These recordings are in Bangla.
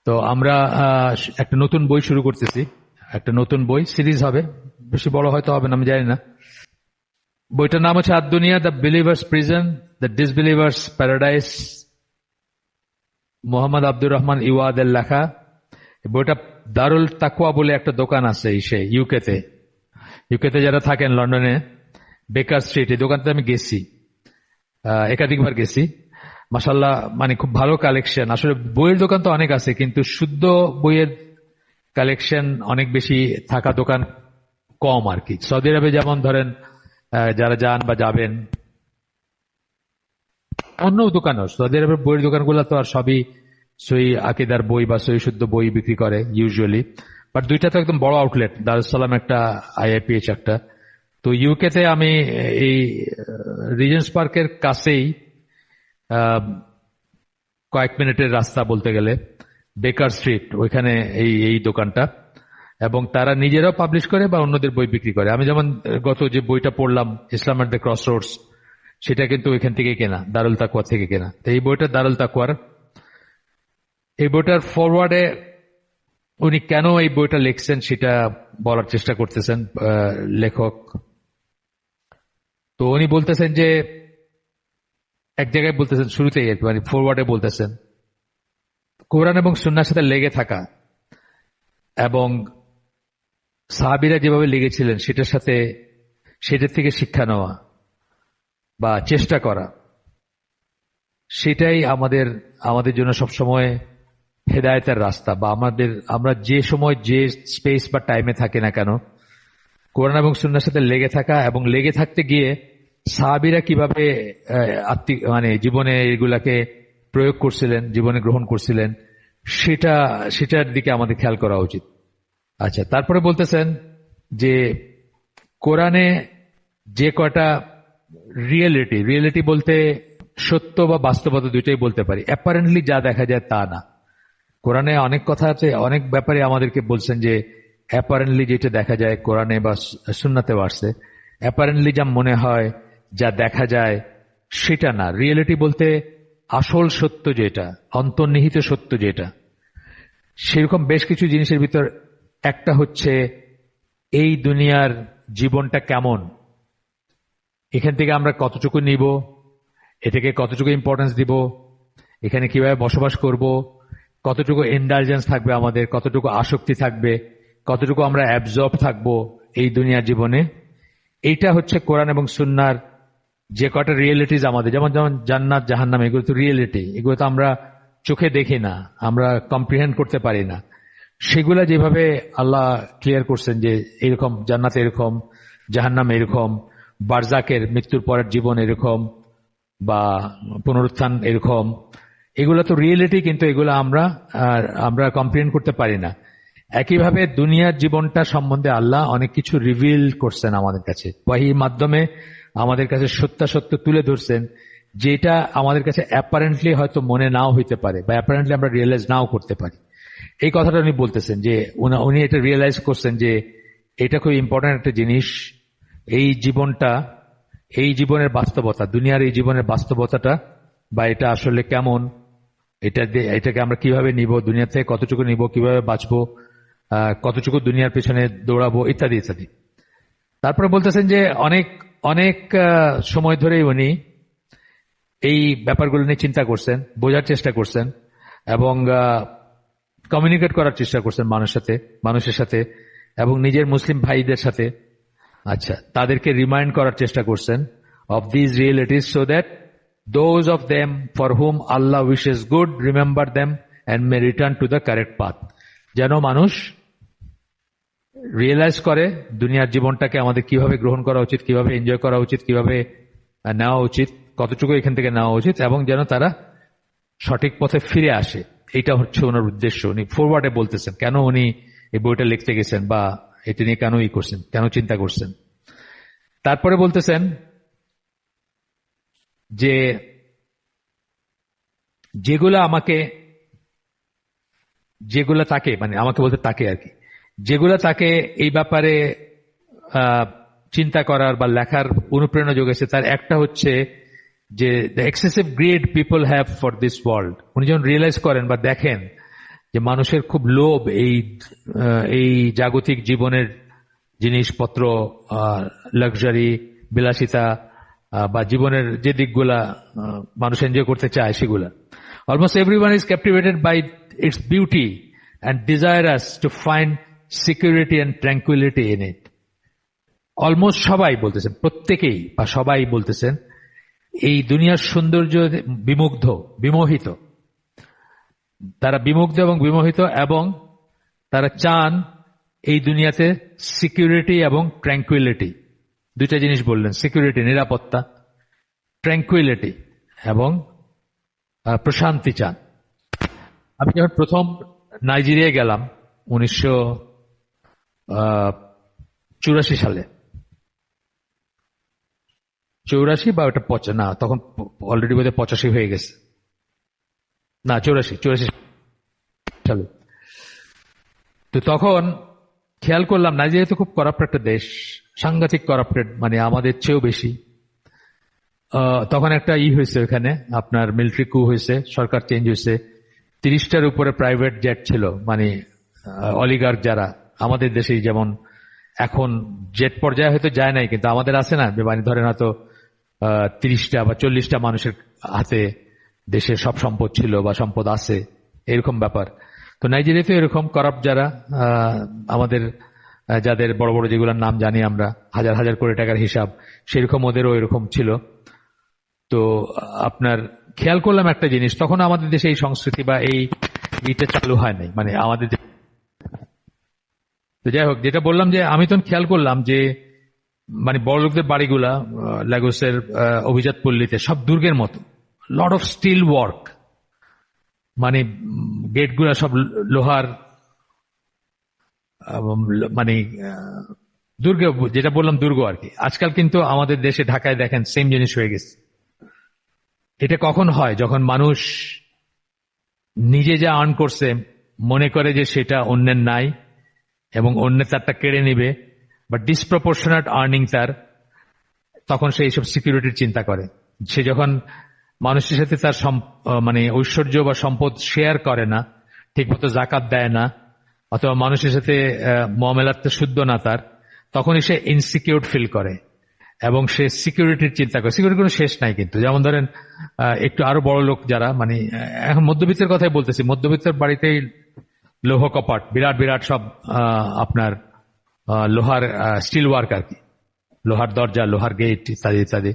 তো আমরা একটা নতুন বই শুরু করতেছি, একটা নতুন বই সিরিজ হবে, বেশি বড় হয়তো হবে না, আমি জানি না। বইটার নাম হচ্ছে আদ-দুনিয়া, the believers prison, the disbelievers paradise, Mohammad Abdur Rahman ইওয়াদের লেখা। বইটা দারুল তাকওয়া বলে একটা দোকান আছে ইউকেতে যারা থাকেন লন্ডনে, বেকার স্ট্রিট, এই দোকানতে আমি গেছি, একাধিকবার গেছি। মাশাআল্লাহ, মানে খুব ভালো কালেকশন। আসলে বইয়ের দোকান তো অনেক আছে, কিন্তু শুদ্ধ বইয়ের কালেকশন অনেক বেশি থাকা দোকান কম আর কি। সৌদি আরবে যেমন ধরেন যারা যান বা যাবেন, অন্য দোকানও, সৌদি আরবের বইয়ের দোকানগুলো তো আর সবই সই আকিদার বই বা সই শুদ্ধ বই বিক্রি করে ইউজুয়ালি, বাট দুইটা তো একদম বড় আউটলেট, দারুসালাম একটা, আইআইপিএইচ একটা। তো ইউকেতে আমি এই রিজেন্স পার্কের কাছেই, কয়েক মিনিটের রাস্তা বলতে গেলে, বেকার স্ট্রিট, ওইখানে এই দোকানটা। এবং তারা নিজেরাও পাবলিশ করে বা অন্যদের বই বিক্রি করে। আমি যেমন গত যে বইটা পড়লাম, ইসলাম এট দ্য ক্রস রোডস, সেটা কিন্তু ওইখান থেকে কেনা, দারুল তাকওয়া থেকে কেনা। তো এই বইটা দারুল তাকওয়ার। এই বইটার ফরওয়ার্ডে উনি কেন এই বইটা লিখছেন সেটা বলার চেষ্টা করতেছেন লেখক। তো উনি বলতেছেন যে, এক জায়গায় বলতেছেন শুরুতেই, মানে ফরওয়ার্ডে বলতেছেন, কোরআন এবং সুন্নাহর সাথে লেগে থাকা এবং সাহাবীরা যেভাবে লেগেছিলেন সেটার থেকে শিক্ষা নেওয়া বা চেষ্টা করা, সেটাই আমাদের জন্য সবসময় হেদায়েতের রাস্তা। বা আমরা যে সময় যে স্পেস বা টাইমে থাকি না কেন, কোরআন এবং সুন্নাহর সাথে লেগে থাকা এবং লেগে থাকতে গিয়ে সাহাবীরা কিভাবে মানে জীবনে এগুলাকে প্রয়োগ করছিলেন, জীবনে গ্রহণ করছিলেন, সেটার দিকে আমাদের খেয়াল করা উচিত। আচ্ছা, তারপরে বলতেছেন যে কোরআনে যে কটা রিয়েলিটি বলতে সত্য বা বাস্তবতা দুইটাই বলতে পারি। অ্যাপারেন্টলি যা দেখা যায় তা না। কোরআনে অনেক কথা আছে, অনেক ব্যাপারে আমাদেরকে বলছেন যে অ্যাপারেন্টলি যেটা দেখা যায় কোরআনে বা সুন্নাতে আসছে, অ্যাপারেন্টলি যা মনে হয়, যা দেখা যায়, সেটা না। রিয়েলিটি বলতে আসল সত্য যেটা, অন্তর্নিহিত সত্য যেটা, সেরকম বেশ কিছু জিনিসের ভিতর একটা হচ্ছে এই দুনিয়ার জীবনটা কেমন, এখান থেকে আমরা কতটুকু নিব, এটাকে কতটুকু ইম্পর্টেন্স দিব, এখানে কিভাবে বসবাস করব, কতটুকু ইন্ডালজেন্স থাকবে আমাদের, কতটুকু আসক্তি থাকবে, কতটুকু আমরা অ্যাবজর্ব থাকবো এই দুনিয়ার জীবনে। এইটা হচ্ছে কোরআন এবং সুন্নাহর যে কটা রিয়েলিটিজ আমাদের, যেমন জান্নাত জাহান্নাম, এগুলো তো রিয়েলিটি, এগুলো তো আমরা চোখে দেখি না, আমরা কম্প্রিহেন্ড করতে পারি না। সেগুলা যেভাবে আল্লাহ ক্লিয়ার করছেন যে এরকম জান্নাত এরকম, জাহান্নাম এরকম, বারজাকের মৃত্যুর পরের জীবন এরকম, বা পুনরুত্থান এরকম, এগুলো তো রিয়েলিটি, কিন্তু এগুলো আমরা কম্প্রিহেন্ড করতে পারি না। একইভাবে দুনিয়ার জীবনটা সম্বন্ধে আল্লাহ অনেক কিছু রিভিল করছেন আমাদের কাছে, ওয়াহির মাধ্যমে আমাদের কাছে সত্যাসত্য তুলে ধরছেন, যেটা আমাদের কাছে অ্যাপারেন্টলি হয়তো মনে নাও হইতে পারে বা অ্যাপারেন্টলি আমরা রিয়েলাইজ নাও করতে পারি। এই কথাটা উনি বলতেছেন যে উনি এটা রিয়েলাইজ করছেন যে এটা খুব ইম্পর্টেন্ট একটা জিনিস। এই জীবনটা, এই জীবনের বাস্তবতা, দুনিয়ার এই জীবনের বাস্তবতাটা, বা এটা আসলে কেমন, এটাকে আমরা কিভাবে নিব, দুনিয়া থেকে কতটুকু নিব, কিভাবে বাঁচবো, কতটুকু দুনিয়ার পেছনে দৌড়াবো, ইত্যাদি ইত্যাদি। তারপরে বলতেছেন যে অনেক অনেক সময় ধরেই উনি এই ব্যাপারগুলো নিয়ে চিন্তা করছেন, বোঝার চেষ্টা করছেন এবং কমিউনিকেট করার চেষ্টা করছেন মানুষের সাথে এবং নিজের মুসলিম ভাইদের সাথে। আচ্ছা, তাদেরকে রিমাইন্ড করার চেষ্টা করছেন of these realities so that those of them for whom Allah wishes good remember them and may return to the correct path. যেন মানুষ রিয়েলাইজ করে দুনিয়ার জীবনটাকে আমাদের কিভাবে গ্রহণ করা উচিত, কিভাবে এনজয় করা উচিত, কিভাবে নেওয়া উচিত, কতটুকু এখান থেকে নেওয়া উচিত, এবং যেন তারা সঠিক পথে ফিরে আসে। এটা হচ্ছে ওনার উদ্দেশ্য। উনি ফরওয়ার্ডে বলতেছেন কেন উনি এই বইটা লিখতে গেছেন বা এটা নিয়ে কেন করছেন, কেন চিন্তা করছেন। তারপরে বলতেছেন যে যেগুলা তাকে, মানে আমাকে বলতে তাকে আর কি, যেগুলা তাকে এই ব্যাপারে চিন্তা করার বা লেখার অনুপ্রেরণা যোগাইছে, তার একটা হচ্ছে যে the excessive grid people have for this world. উনি যখন রিয়েলাইজ করেন বা দেখেন যে মানুষের খুব লোভ এই জাগতিক জীবনের জিনিসপত্র, লাক্সারি, বিলাসিতা, বা জীবনের যে দিকগুলা মানুষ এনজয় করতে চায় সেগুলা। Almost everyone is captivated by its beauty and desirous to find security and tranquility in it. Almost সবাই বলতেছেন, প্রত্যেকেই বা সবাই বলতেছেন এই দুনিয়ার সৌন্দর্য বিমোহিত, তারা বিমুগ্ধ এবং বিমোহিত, এবং তারা চান এই দুনিয়াতে সিকিউরিটি এবং ট্র্যাঙ্কুইলিটি, দুইটা জিনিস বললেন, সিকিউরিটি নিরাপত্তা, ট্র্যাঙ্কুইলিটি এবং প্রশান্তি চান। আমি যখন প্রথম নাইজেরিয়া গেলাম 1984 সালে, 84 বা ওটা না, তখন অলরেডি বোধহয় 85 হয়ে গেছে, না 84 সালে। তো তখন খেয়াল করলাম নাইজেরিয়া তো খুব করাপ্ট একটা দেশ, সাংঘাতিক করাপ্টেড, মানে আমাদের চেয়েও বেশি। তখন একটা হয়েছে ওখানে, আপনার মিলিটারি কু হয়েছে, সরকার চেঞ্জ হয়েছে, 30টার উপরে প্রাইভেট জেট ছিল, মানে অলিগার্ক যারা আমাদের দেশেই যেমন এখন জেট পর্যায়ে হয়তো যায় নাই, কিন্তু আমাদের আছে না, মানে ধরেন হয়তো 30টা বা 40টা মানুষের হাতে দেশের সব সম্পদ ছিল বা সম্পদ আছে, এরকম ব্যাপার। তো নাইজেরিয়াতে এরকম করাপ্ট যারা, আমাদের যাদের বড় বড় যেগুলোর নাম জানি আমরা, হাজার হাজার কোটি টাকার হিসাব, সেরকম ওদেরও এরকম ছিল। তো আপনার খেয়াল করলাম একটা জিনিস, তখন আমাদের দেশে এই সংস্কৃতি বা এইটা চালু হয় নাই, মানে আমাদের। তো যাই হোক, যেটা বললাম যে আমি তখন খেয়াল করলাম যে মানে বড় লোকদের বাড়িগুলা ল্যাগোসের অভিজাত পল্লীতে সব দুর্গের মতো, লট অফ স্টিল ওয়ার্ক, মানে গেটগুলা সব লোহার, মানে দুর্গ, যেটা বললাম দুর্গ আর কি। আজকাল কিন্তু আমাদের দেশে ঢাকায় দেখেন সেম জিনিস হয়ে গেছে। এটা কখন হয়? যখন মানুষ নিজে যা আর্ন করছে মনে করে যে সেটা অন্যের নাই এবং অন্যের তারটা কেড়ে নিবে, বা ডিসপ্রপোর্শনেট আর্নিং তার, তখন সে এইসব সিকিউরিটির চিন্তা করে। সে যখন মানুষের সাথে তার মানে ঐশ্বর্য বা সম্পদ শেয়ার করে না, ঠিকমতো জাকাত দেয় না, অথবা মানুষের সাথে মুআমালাতে শুদ্ধ না তার, তখনই সে ইনসিকিউর ফিল করে এবং সে সিকিউরিটির চিন্তা করে। সিকিউরিটির কোনো শেষ নাই কিন্তু। যেমন ধরেন একটু আরো বড় লোক যারা, মানে এখন মধ্যবিত্তের কথাই বলতেছি, মধ্যবিত্তের বাড়িতেই লৌহ কপাট, বিরাট বিরাট সব আপনার লোহার স্টিল ওয়ার্ক আর কি, লোহার দরজা, লোহার গেট ইত্যাদি ইত্যাদি।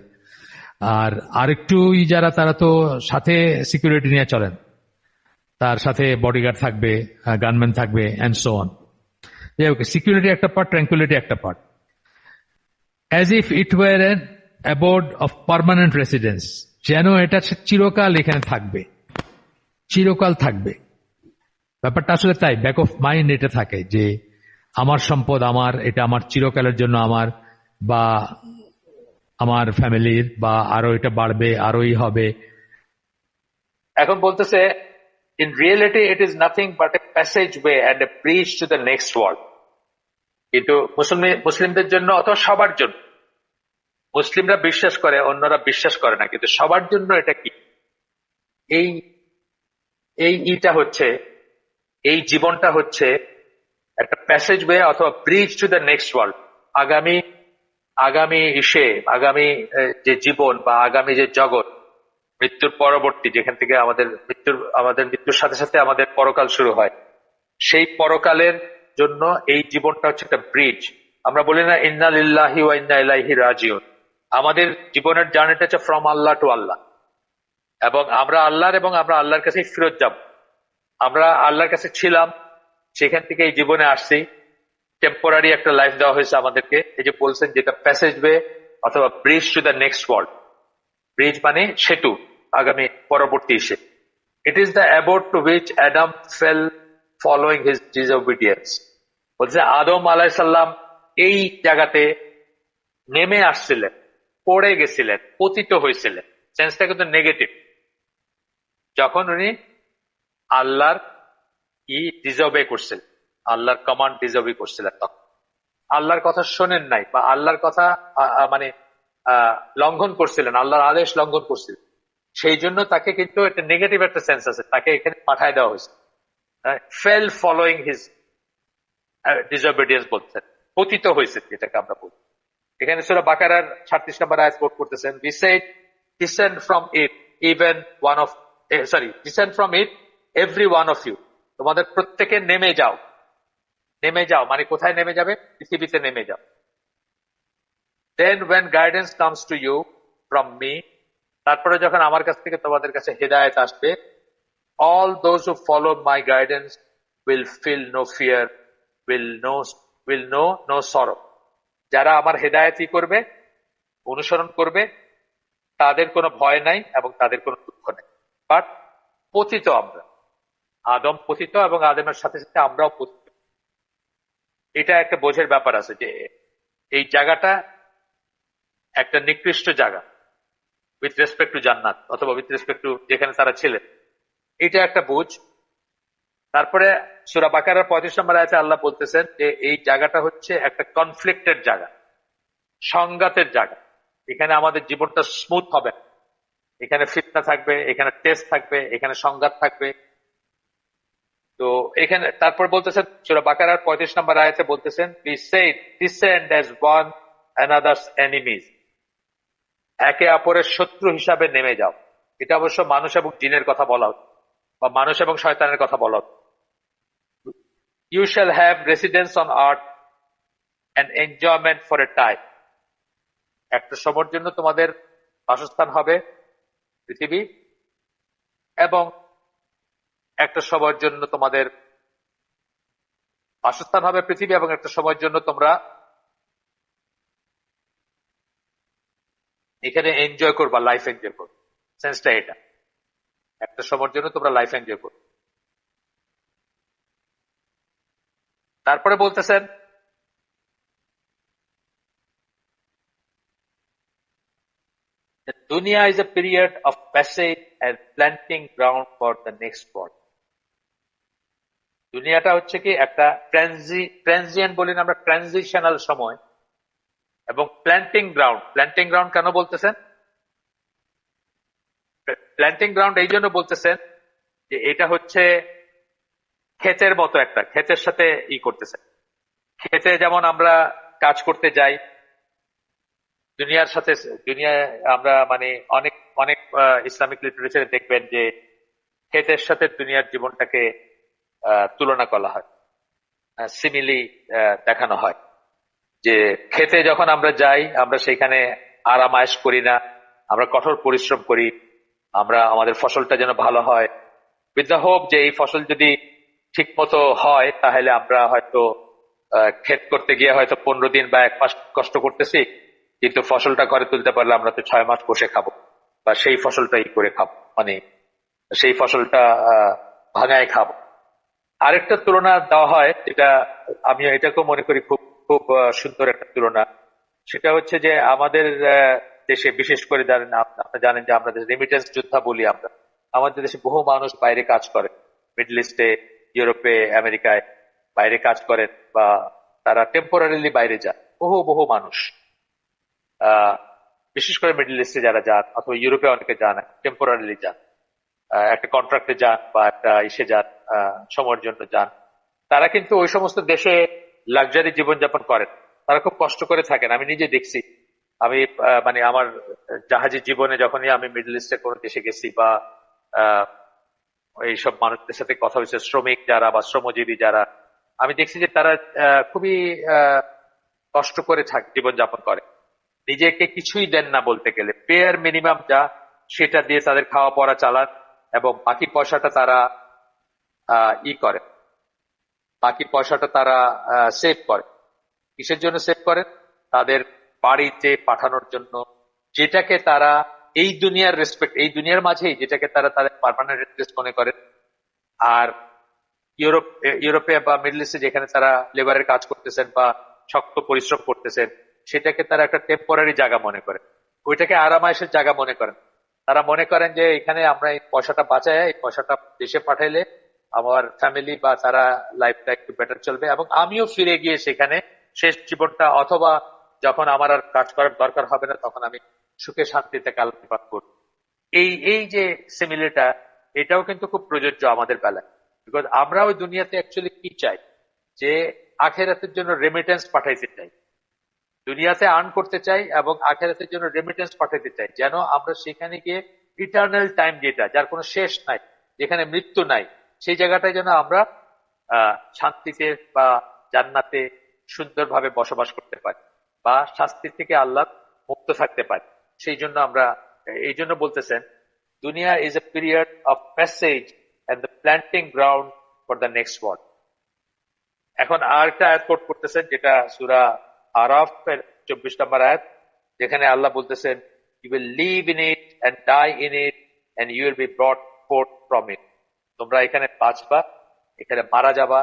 আর আরেকটু যারা, তারা তো সাথে সিকিউরিটি নিয়ে চলেন, তার সাথে বডিগার্ড থাকবে, গানম্যান থাকবে, অ্যান্ড সো অন। সিকিউরিটি একটা পার্ট, ট্র্যাঙ্কুইলিটি একটা part, as if it were an abode of permanent residence, যেন এটা চিরকাল এখানে থাকবে, চিরকাল থাকবে। ব্যাপারটা আসলে তাই, ব্যাক অফ মাইন্ড এটা থাকে যে আমার সম্পদ আমার, এটা আমার চিরকালের জন্য আমার, বা আমার ফ্যামিলির, বা আরো এটা বাড়বে, আরোই হবে। এখন বলতেছে in reality it is nothing but a passage way and a bridge to the next world. কিন্তু মুসলিমদের জন্য অথবা সবার জন্য, মুসলিমরা বিশ্বাস করে, অন্যরা বিশ্বাস করে না, কিন্তু সবার জন্য এটা কি, এই এইটা হচ্ছে, এই জীবনটা হচ্ছে একটা প্যাসেজ ওয়ে অথবা bridge to the next world. আগামী যে জীবন বা আগামী যে জগৎ, মৃত্যুর পরবর্তী, যেখান থেকে আমাদের মৃত্যুর সাথে সাথে আমাদের পরকাল শুরু হয়, সেই পরকালের জন্য এই জীবনটা হচ্ছে একটা ব্রিজ। আমরা বলি না ইন্না লিল্লাহি ওয়া ইন্না ইলাইহি রাজিউন, আমাদের জীবনের জার্নিটা হচ্ছে ফ্রম আল্লাহ টু আল্লাহ, এবং আমরা আল্লাহর কাছেই ফেরত যাব। আমরা আল্লাহর কাছে ছিলাম, সেখান থেকে এই জীবনে আসছি, টেম্পোরারি একটা লাইফ দেওয়া হয়েছে আমাদেরকে। এই যে বলছেন যেটা প্যাসেজ ওয়ে অথবা bridge to the next world, bridge মানে সেতু, আগামী পরবর্তী এসে। It is the abode to which Adam fell following his disobedience. বলছে আদম আলাইসাল্লাম এই জায়গাতে নেমে আসছিলেন, পড়ে গেছিলেন, পতিত হয়েছিলেন। সেন্সটা কিন্তু নেগেটিভ। যখন উনি আল্লাহর ডিসঅবে করছিলেন, আল্লাহর কমান্ড ডিসঅবে করছিলেন, তখন আল্লাহর কথা শোনেন নাই, বা আল্লাহর কথা মানে লঙ্ঘন করছিলেন, আল্লাহর আদেশ লঙ্ঘন করছিলেন, সেই জন্য তাকে কিন্তু একটা নেগেটিভ একটা সেন্স আছে, তাকে এখানে পাঠায় দেওয়া হয়েছে। ফেল ফলোইং হিজ ডিসঅবিডিয়েন্স বলছেন, পতিত হয়েছে যেটাকে আমরা বলি। এখানে সূরা বাকারার 36 নম্বর আয়াত কোট করতেছেন, we said descend from it even one of descend from it every one of you, তোমাদের প্রত্যেকে নেমে যাও। নেমে যাও মানে কোথায় নেমে যাবে? পৃথিবীতে নেমে যাও। then when guidance comes to you from me, তারপরে যখন আমার কাছ থেকে তোমাদের কাছে হেদায়েত আসবে, all those who follow my guidance will feel no fear, will know no sorrow, যারা আমার হেদায়েতই করবে, অনুসরণ করবে, তাদের কোনো ভয় নাই এবং তাদের কোনো দুঃখ নেই। বাট পতিত আমরা, আদম পতিত এবং আদমের সাথে সাথে আমরাও পতিত। এটা একটা বোঝের ব্যাপার আছে যে এই জায়গাটা একটা নিকৃষ্ট জায়গা উইথ রেসপেক্ট টু জান্নাত অথবা উইথ রেসপেক্ট টু যেখানে তারা ছিলেন, এটা একটা বুঝ। তারপরে সূরা বাকারার 35 নম্বর আয়াতে আল্লাহ বলতেছেন যে এই জায়গাটা হচ্ছে একটা কনফ্লিক্টের জায়গা, সংঘাতের জায়গা। এখানে আমাদের জীবনটা স্মুথ হবে না, এখানে ফিতনা থাকবে, এখানে টেস্ট থাকবে, এখানে সংঘাত থাকবে। তো এখানে তারপর বলতেছেন সূরা বাকারার 35 নম্বর আয়াতে বলতেছেন, we said descend as one another's enemies, একে অপরের শত্রু হিসাবে নেমে যাও। এটা অবশ্য মানুষ এবং জিনের কথা বলা হচ্ছে বা মানুষ এবং শয়তানের কথা বলা হচ্ছে। You shall have residence on earth and enjoyment for a time, একটা সময়ের জন্য তোমাদের বাসস্থান হবে পৃথিবী এবং একটা সময়ের জন্য তোমাদের বাসস্থান হবে পৃথিবী এবং একটা সময়ের জন্য তোমরা এখানে এনজয় করবা, লাইফ এনজয় করবে। সেন্সটা এটা, একটা সময়ের জন্য তোমরা লাইফ এনজয় করবে। তারপরে বলতেছেন দুনিয়া is a period of passage and planting ground for the next world. দুনিয়াটা হচ্ছে কি একটা ট্রানজিয়েন্ট বলি না আমরা, ট্রানজিশনাল সময় এবং প্ল্যান্টিং গ্রাউন্ড। প্ল্যান্টিং গ্রাউন্ড কেন বলতেছেন? প্ল্যান্টিং গ্রাউন্ড এই জন্য বলতেছেন যে এটা হচ্ছে ক্ষেতের মতো, একটা ক্ষেতের সাথে করতেছে। ক্ষেতে যেমন আমরা কাজ করতে যাই, দুনিয়ার সাথে দুনিয়ায় আমরা মানে অনেক অনেক ইসলামিক লিটারেচারে দেখবেন যে ক্ষেতের সাথে দুনিয়ার জীবনটাকে তুলনা করা হয়, সিমিলি দেখানো হয় যে ক্ষেতে যখন আমরা যাই আমরা সেখানে আরাম আয়েশ করি না, আমরা কঠোর পরিশ্রম করি, আমরা আমাদের ফসলটা যেন ভালো হয়, উইথ দ্য হোপ যে এই ফসল যদি ঠিক মতো হয় তাহলে আমরা হয়তো ক্ষেত করতে গিয়ে হয়তো 15 দিন বা 1 মাস কষ্ট করতেছি, কিন্তু ফসলটা ঘরে তুলতে পারলে আমরা তো 6 মাস বসে খাবো বা সেই ফসলটা করে খাবো, মানে সেই ফসলটা ভাঙায় খাবো। আরেকটা তুলনা দেওয়া হয় যেটা আমি এটাকেও মনে করি খুব খুব সুন্দর একটা তুলনা, সেটা হচ্ছে যে আমাদের দেশে বিশেষ করে জানেন, আপনি জানেন যে আমরা রেমিটেন্স যোদ্ধা বলি আমরা, আমাদের দেশে বহু মানুষ বাইরে কাজ করে, মিডল ইস্টে, ইউরোপে, আমেরিকায় বাইরে কাজ করেন বা তারা টেম্পোরারিলি বাইরে যান। বহু বহু মানুষ বিশেষ করে মিডল ইস্টে যারা যান অথবা ইউরোপে অনেকে যান, টেম্পোরারিলি যান, একটা কন্ট্রাক্টে যান বা একটা ইসে যান, সময়ের জন্য যান। তারা কিন্তু ওই সমস্ত দেশে লাক্সারি জীবনযাপন করেন, তারা খুব কষ্ট করে থাকেন। আমি নিজে দেখছি, আমি মানে আমার জাহাজী জীবনে যখনই আমি মিডল ইস্টের কোনো দেশে গেছি বা এইসব মানুষদের সাথে কথা হয়েছে, শ্রমিক যারা বা শ্রমজীবী যারা, আমি দেখছি যে তারা খুবই কষ্ট করে জীবনযাপন করে, নিজেকে কিছুই দেন না বলতে গেলে, পেয়ার মিনিমাম যা সেটা দিয়ে তাদের খাওয়া পড়া চালান এবং বাকি পয়সাটা তারা করে, বাকি পয়সাটা তারা সেভ করে। কিসের জন্য সেভ করেন? তাদের বাড়িতে পাঠানোর জন্য, যেটাকে তারা এই দুনিয়ার রেসপেক্ট, এই দুনিয়ার মাঝেই যেটাকে তারা তাদের পার্মানেন্ট রেসপেক্ট মনে করেন। আর ইউরোপে বা মিডল ইস্টে যেখানে তারা লেবারের কাজ করতেছেন বা শক্ত পরিশ্রম করতেছেন, সেটাকে তারা একটা টেম্পোরারি জায়গা মনে করেন, ওইটাকে আরামায়েশের জায়গা মনে করেন। তারা মনে করেন যে এখানে আমরা এই পয়সাটা বাঁচায় এই পয়সাটা দেশে পাঠাইলে আমার ফ্যামিলি বা তারা লাইফটা একটু বেটার চলবে এবং আমিও ফিরে গিয়ে সেখানে শেষ জীবনটা, অথবা যখন আমার আর কাজ করার দরকার হবে না তখন আমি সুখে শান্তিতে কালপাত করব। এই এই যে সিমিলিটা, এটাও কিন্তু খুব প্রযোজ্য আমাদের বেলায়। বিকজ আমরা ওই দুনিয়াতে অ্যাকচুয়ালি কি চাই, যে আখেরাতের জন্য রেমিটেন্স পাঠাইতে চাই, দুনিয়াতে আর্ন করতে চাই এবং আখেরাতের জন্য রেমিটেন্স পাঠাতে চাই, যেন আমরা সেখানে গিয়ে ইটার্নাল টাইম, যেটা যার কোনো শেষ নাই, যেখানে মৃত্যু নাই, সেই জায়গাটায় যেন আমরা শান্তিতে বা জান্নাতে সুন্দরভাবে বসবাস করতে পারি, বা শাস্তি থেকে আল্লাহ মুক্ত থাকতে পারি। সেই জন্য আমরা, এই জন্য বলতেছেন, দুনিয়া is a period of passage and the planting ground for the next world. এখন আরেকটা আয়াত কোট করতেছেন, যেটা সূরা আরাফ এর 24 নম্বর আয়াত, যেখানে আল্লাহ বলতেছেন, you will live in it and die in it and you will be brought forth from it. তোমরা এখানে বাঁচবা, এখানে মারা যাবা,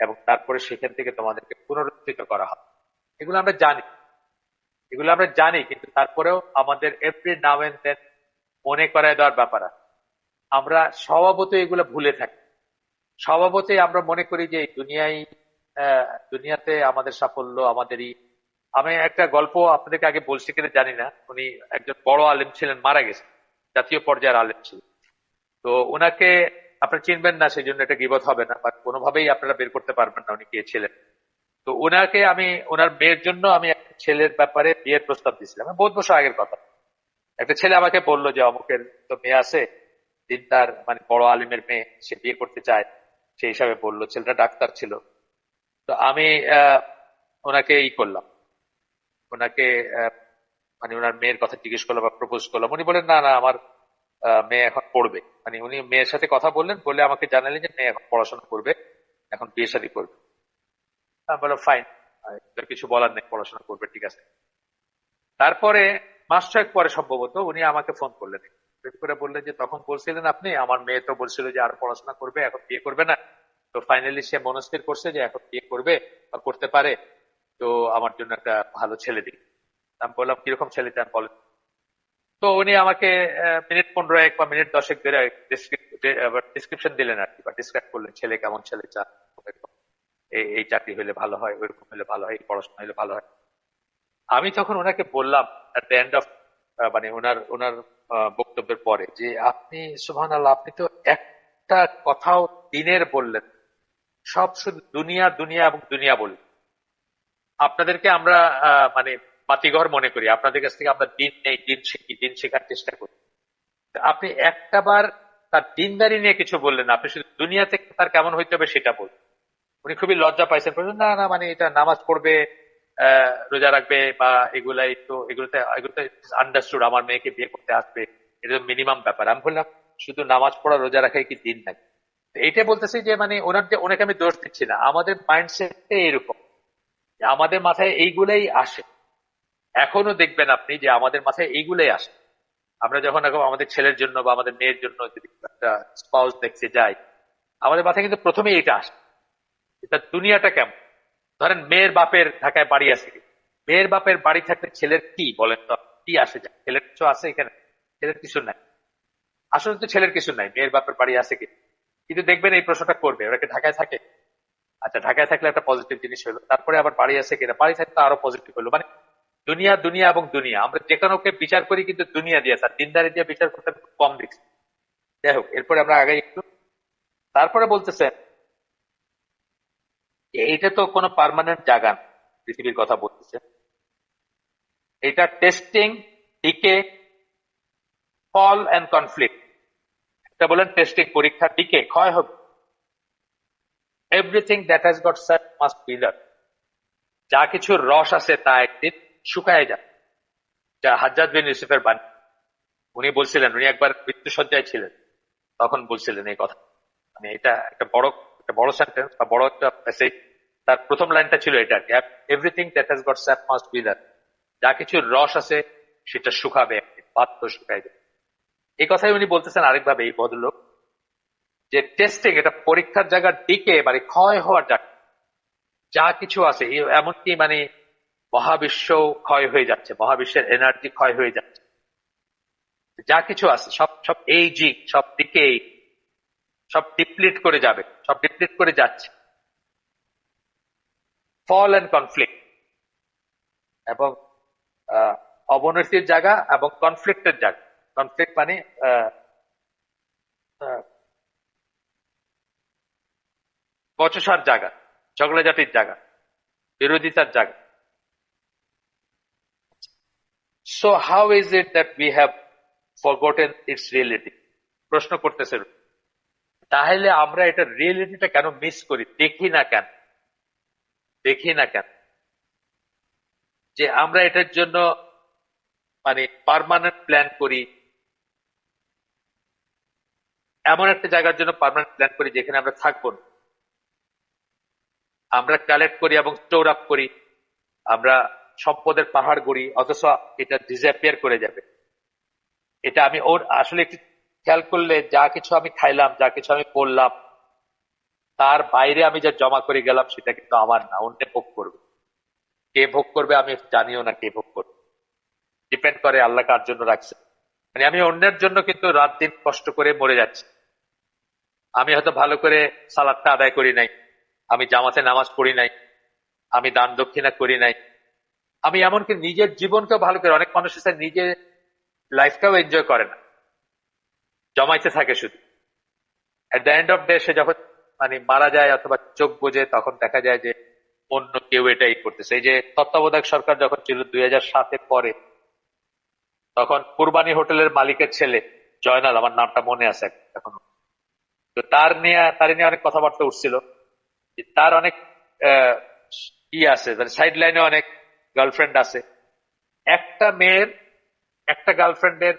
এবং তারপরে সেখান থেকে তোমাদেরকে পুনরুত্থিত করা হবে। এগুলো আমরা জানি, এগুলো আমরা জানি, কিন্তু তারপরেও আমাদের এভরি নাও এন্ড দেন মনে করায় দেওয়ার ব্যাপার আছে। আমরা স্বভাবতই এগুলো ভুলে থাকি, স্বভাবতই আমরা মনে করি যে এই দুনিয়াতে আমাদের সাফল্য আমাদেরই। আমি একটা গল্প আপনাদেরকে আগে বলছি কিনা জানি না, উনি একজন বড় আলেম ছিলেন, মারা গেছেন, জাতীয় পর্যায়ের আলেম ছিলেন। তো ওনাকে আপনারা চিনবেন না, সেই জন্য এটা গীবত হবে না, বাট কোনোভাবেই আপনারা বের করতে পারবেন না উনি কে ছিলেন। তো ওনাকে আমি, ওনার মেয়ের জন্য আমি একটা ছেলের ব্যাপারে বিয়ের প্রস্তাব দিয়েছিলাম, বহুত বছর আগের কথা। একটা ছেলে আমাকে বললো যে অমুকের তো মেয়ে আছে, দিনদার মানে বড় আলিমের মেয়ে, সে বিয়ে করতে চায়, সেই হিসাবে বললো। ছেলেটা ডাক্তার ছিল। তো আমি ওনাকে করলাম, ওনাকে মানে ওনার মেয়ের কথা জিজ্ঞেস করলাম বা প্রপোজ করলাম। উনি বলেন, না না, আমার মেয়ে এখন পড়বে। মানে উনি মেয়ের সাথে কথা বললেন, বলে আমাকে জানালেন যে মেয়ে এখন পড়াশোনা করবে, এখন বিয়ে শাদী করবে। আমি বললাম ফাইন, তোর কিছু বলার নেই, পড়াশোনা করবে, ঠিক আছে। তারপরে মাস ছয়েক পরে সম্ভবত উনি আমাকে ফোন করলেন, ফোন করে বললেন যে তখন বলছিলেন আপনি, আমার মেয়ে তো বলছিল যে আর পড়াশোনা করবে, এখন বিয়ে করবে না, তো ফাইনালি সে মনস্থির করছে যে এখন বিয়ে করবে বা করতে পারে, তো আমার জন্য একটা ভালো ছেলে দিন। আমি বললাম কিরকম ছেলে চান বলেন। তো উনি আমাকে মিনিট 15 বা মিনিট 10 ধরে ডিসক্রিপশন দিলেন আর কি, বা ডিসক্রাইব করলেন ছেলে কেমন, ছেলে চান, এই চাকরি হলে ভালো হয়, ওইরকম হলে ভালো হয়, এই পড়াশোনা হলে ভালো হয়। আমি তখন ওনাকে বললাম এট দ্য এন্ড অফ, মানে ওনার ওনার বক্তব্যের পরে, যে আপনি সুবহানাল্লাহ, আপনি তো একটা কথাও দিনের বললেন, সব শুধু দুনিয়া দুনিয়া এবং দুনিয়া বললেন। আপনাদেরকে আমরা মানে বাতিঘর মনে করি, আপনাদের কাছ থেকে আমরা দিন নেই, দিন শিখি, দিন শেখার চেষ্টা করি। তা আপনি একটা বার তার দিনদারি নিয়ে কিছু বললেন না, আপনি শুধু দুনিয়া থেকে তার কেমন হইতে হবে সেটা বললেন। উনি খুবই লজ্জা পাইছেন, বললেন না না, মানে এটা নামাজ পড়বে, রোজা রাখবে, বা এগুলোতে আন্ডারস্টুড, আমার মেয়েকে বিয়ে করতে আসবে, এটা তো মিনিমাম ব্যাপার। আমি বললাম শুধু নামাজ পড়া রোজা রাখাই কি দিন নাকি? তো এইটা বলতেছি যে মানে ওনাকে আমি দোষ দিচ্ছি না, আমাদের মাইন্ডসেটটা এরকম, যে আমাদের মাথায় এইগুলাই আসে। এখনো দেখবেন আপনি যে আমাদের মাথায় এইগুলাই আসে। আমরা যখন এখন আমাদের ছেলের জন্য বা আমাদের মেয়ের জন্য যদি একটা স্পাউস দেখতে যাই, আমাদের মাথায় কিন্তু প্রথমেই এটা আসে, এটা দুনিয়াটা কেমন। ধরেন মেয়ের বাপের ঢাকায় বাড়ি আছে, মেয়ের বাপের বাড়ি থাকলে ছেলের কি বলেন তো, কি আসে যায়? ছেলের কিছু আছে এখানে? ছেলের কিছু নাই, আসলে তো ছেলের কিছু নাই, মেয়ের বাপের বাড়ি আছে কি? কিন্তু দেখবেন এই প্রশ্নটা করবে, ওরা কি ঢাকায় থাকে? আচ্ছা, ঢাকায় থাকলে একটা পজিটিভ জিনিস হলো, তারপরে আবার বাড়ি আছে কিনা, বাড়ি থাকলে আরো পজিটিভ হলো। মানে দুনিয়া দুনিয়া এবং দুনিয়া, আমরা যে কোনোকে বিচার করি কিন্তু দুনিয়া দিয়ে, স্যার দিনদারি দিয়ে বিচার করতে আমি খুব কম দেখছি। যাই হোক, এরপরে আমরা আগে একটু, তারপরে বলতেছেন যে এইটা তো কোনো পার্মানেন্ট জায়গা না, পৃথিবীর কথা বলতেছে, এটা testing, decay, fall and conflict. এটা বলেন টেস্টিং, পরীক্ষা, ডিকে, ক্ষয় হবে। Everything that has got set must wither. যা কিছুর রস আছে তা একদিন শুকায় যায়। যা হাজ্জাজ বিন ইউসুফের বাণী, উনি বলছিলেন, উনি একবার মৃত্যুসজ্জায় ছিলেন, তখন বলছিলেন এই কথা। মানে এটা একটা বড় সেন্টেন্স বা বড় একটা মেসেজ। তার প্রথম লাইনটা ছিল এটা, everything that has goat sap must wither. যা কিছুর রস আছে সেটা শুকাবে একদিন, পাত্র শুকায় যাবে। এই কথাই উনি বলতেছেন আরেকভাবে, এই ভদ্রলোক, যে টেস্টিং, এটা পরীক্ষার জায়গার দিকে, মানে ক্ষয় হওয়ার জায়গা। যা কিছু আছে, এমনকি মানে মহাবিশ্ব ক্ষয় হয়ে যাচ্ছে, মহাবিশ্বের এনার্জি ক্ষয় হয়ে যাচ্ছে, যা কিছু আছে সব সব এইজিং, সব দিকে, সব ডিপ্লিট করে যাবে, সব ডিপ্লিট করে যাচ্ছে। ফল এন্ড কনফ্লিক্ট, এবং অবনতির জায়গা এবং কনফ্লিক্টের জায়গা। কনফ্লিক্ট মানে আহ, আহ, বচসার জায়গা, ঝগড়াঝাটির জায়গা, বিরোধিতার জায়গা। So how is it that we have forgotten it's reality? প্রশ্ন করতেছে। তাহলে আমরা এটা রিয়েলিটিটা কেন মিস করি, দেখি না কেন? দেখি না কেন যে আমরা এটার জন্য মানে পার্মানেন্ট প্ল্যান করি, এমন একটা জায়গার জন্য পার্মানেন্ট প্ল্যান করি যেখানে আমরা থাকবো না। আমরা কালেক্ট করি এবং স্টোর আপ করি, আমরা সম্পদের পাহাড় গড়ি, অথচ এটা ডিসঅ্যাপিয়ার করে যাবে। এটা আমি ওর আসলে একটু খেয়াল করলে যা কিছু আমি খাইলাম, যা কিছু আমি পড়লাম, তার বাইরে আমি যা জমা করে গেলাম সেটা কিন্তু আমার না, অন্য ভোগ করবে। কে ভোগ করবে আমি জানিও না, কে ভোগ করবে ডিপেন্ড করে আল্লাহ কার জন্য রাখছে। মানে আমি অন্যের জন্য কিন্তু রাত দিন কষ্ট করে মরে যাচ্ছি। আমি হয়তো ভালো করে সালাদটা আদায় করি নাই, আমি জামাতে নামাজ পড়ি নাই, আমি দান দক্ষিণা করি নাই, আমি এমনকি নিজের জীবনকেও ভালো করে, অনেক মানুষ আছে নিজের লাইফটাও এনজয় করে না, জমাইতে থাকে শুধু। At the end of day সে যখন মানে মারা যায় অথবা চোখ বুজে, তখন দেখা যায় যে অন্য কেউ এটাই করতেছে। এই যে তত্ত্বাবধায়ক সরকার যখন ছিল 2007-এর পরে, তখন কুরবানি হোটেলের মালিকের ছেলে জয়নাল, আমার নামটা মনে আছে এখন, তো তার নিয়ে অনেক কথাবার্তা উঠছিল। যে তার অনেক আহ, আছে, সাইড লাইনে অনেক গার্লফ্রেন্ড আছে। একটা গার্লফ্রেন্ডের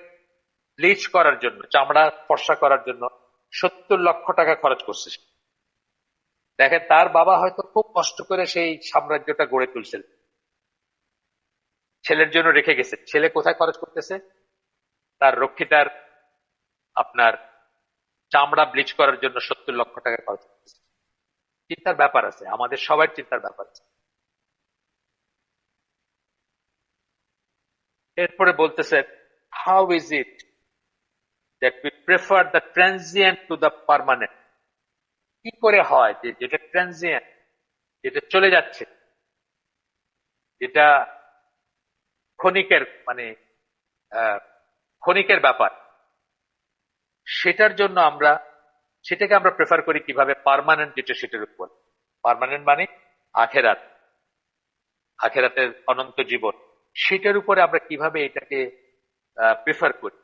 ব্লিচ করার জন্য, চামড়া ফর্সা করার জন্য 70 লক্ষ টাকা খরচ করছে সে। দেখেন, তার বাবা হয়তো খুব কষ্ট করে সেই সাম্রাজ্যটা গড়ে তুলছিল, ছেলের জন্য রেখে গেছে। ছেলে কোথায় খরচ করতেছে? তার রক্ষিতার আপনার চামড়া ব্লিচ করার জন্য 70 লক্ষ টাকা খরচ করতেছে। চিন্তার ব্যাপার আছে, আমাদের সবার চিন্তার ব্যাপার আছে। এরপরে বলতেছেন, how is it that we prefer the transient to the permanent? কি করে হয় যে যেটা ট্রানজিয়েন্ট, যেটা চলে যাচ্ছে, যেটা ক্ষণিকের মানে ক্ষণিকের ব্যাপার, সেটাকে আমরা প্রেফার করি কিভাবে পার্মানেন্ট যেটা সেটার উপর। পার্মানেন্ট মানে আখেরাতের অনন্ত জীবন, সেটার উপরে আমরা কিভাবে এটাকে প্রেফার করি।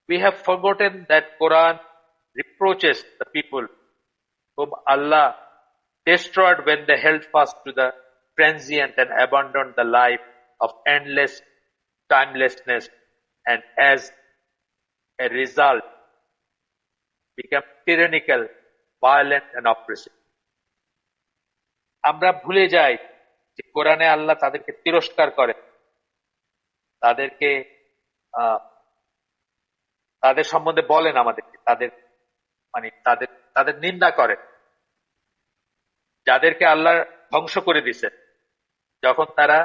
We have forgotten that Quran reproaches the people whom Allah destroyed when they held fast to the transient and abandoned the life of endless timelessness, and as a result become tyrannical, violent and oppressive. আমরা ভুলে যাই যে কোরআনে আল্লাহ তাদেরকে তিরস্কার করে, তাদেরকে তাদের সম্বন্ধে বলেন আমাদেরকে, তাদের মানে তাদের তাদের নিন্দা করেন, যাদেরকে আল্লাহ ধ্বংস করে দিয়েছেন যখন তারা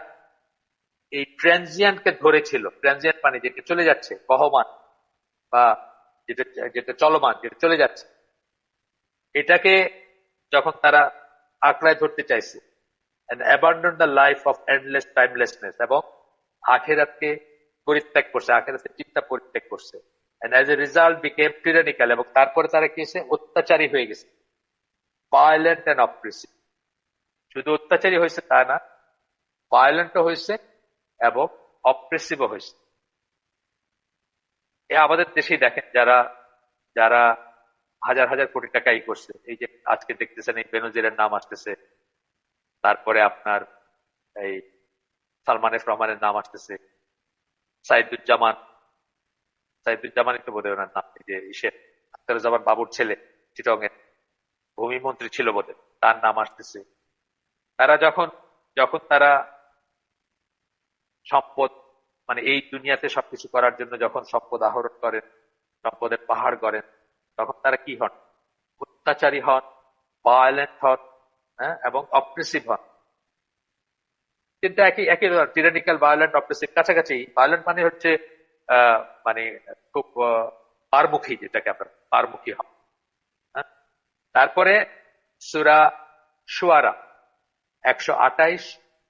এই ট্রানজিয়েন্টকে ধরেছিল। ট্রানজিয়েন্ট মানে যেটা চলে যাচ্ছে, বহমান বা যেটা যেটা চলমান, যেটা চলে যাচ্ছে, এটাকে যখন তারা আঁকড়ায় ধরতে চাইছে, and abandon the life of endless timelessness, এবং আখেরাতকে পরিত্যাগ করছে, আখেরাতের চিন্তা পরিত্যাগ করছে, and as a result became tyrannical, এবং তারপরে তারা কি হয়েছে? অত্যাচারী হয়ে গেছে, violent and oppressive। শুধু অত্যাচারী হয়েছে তা না, ভায়োলেন্টও হয়েছে এবং অপ্রেসিভও হয়েছে। এ আমাদের দেশেই দেখেন, যারা যারা হাজার হাজার কোটি টাকা ই করছে, এই যে আজকে দেখতেছেন এই বেনজিরের নাম আসতেছে, তারপরে আপনার এই সালমান এফ রহমানের নাম আসতেছে, সাইদুজ্জামানই তো বোধহয় ওনার নাম, এই যে ইসের আখতারুজ্জামান বাবুর ছেলে, চিটং এর ভূমি মন্ত্রী ছিল বোধহয়, তার নাম আসতেছে। তারা যখন যখন তারা সম্পদ মানে এই দুনিয়াতে সবকিছু করার জন্য যখন সম্পদ আহরণ করেন, সম্পদের পাহাড় গড়েন, তখন তারা কি হন? অত্যাচারী হন, ভায়োলেন্ট হন, হ্যাঁ, এবং অপ্রেসিভ হন। কিন্তু একই একই টিরানিক্যাল, ভায়োলেন্ট, অপ্রেসিভ কাছাকাছি। ভায়োলেন্ট মানে হচ্ছে মানে খুব পারমুখী, যেটাকে আমরা পারমুখী হন। হ্যাঁ, তারপরে সূরা শুআরা 128,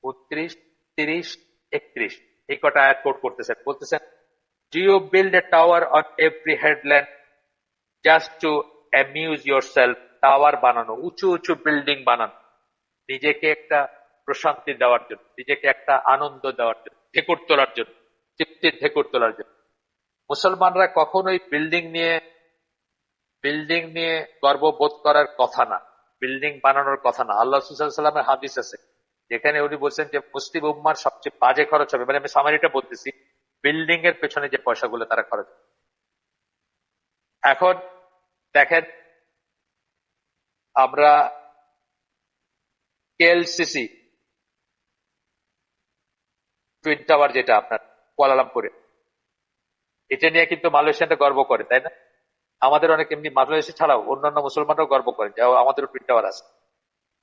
29, 30, 31 এই কটা আয়াত কোট করতেছেন, বলতেছেন, do you build a tower on every headland just to amuse yourself tower বানানো, উঁচু উঁচু বিল্ডিং বানানো, নিজেকে একটা প্রশান্তি দেওয়ার জন্য, নিজেকে একটা আনন্দ দেওয়ার জন্য, ঢেকুর তোলার জন্য, তৃপ্তির ঢেকুর তোলার জন্য। মুসলমানরা কখনোই বিল্ডিং নিয়ে গর্ববোধ করার কথা না, বিল্ডিং বানানোর কথা না। আল্লাহ সাল্লামের হাদিস আছে যেখানে উনি বলছেন যে মুসলিম উম্মার সবচেয়ে বাজে খরচ হবে, মানে আমি সামারিটা বলতেছি, বিল্ডিং এর পেছনে যে পয়সাগুলো তারা খরচ করে। এখন দেখেন, আমরা কেএলসিসি টুইন টাওয়ার যেটা আপনার কুয়ালালামপুরে, এটা নিয়ে কিন্তু মালয়েশিয়ানরা গর্ব করে, তাই না? আমাদের অনেক এমনি মালয়েশিয়া ছাড়াও অন্যান্য মুসলমানরাও গর্ব করে যে আমাদেরও টুইন টাওয়ার আছে,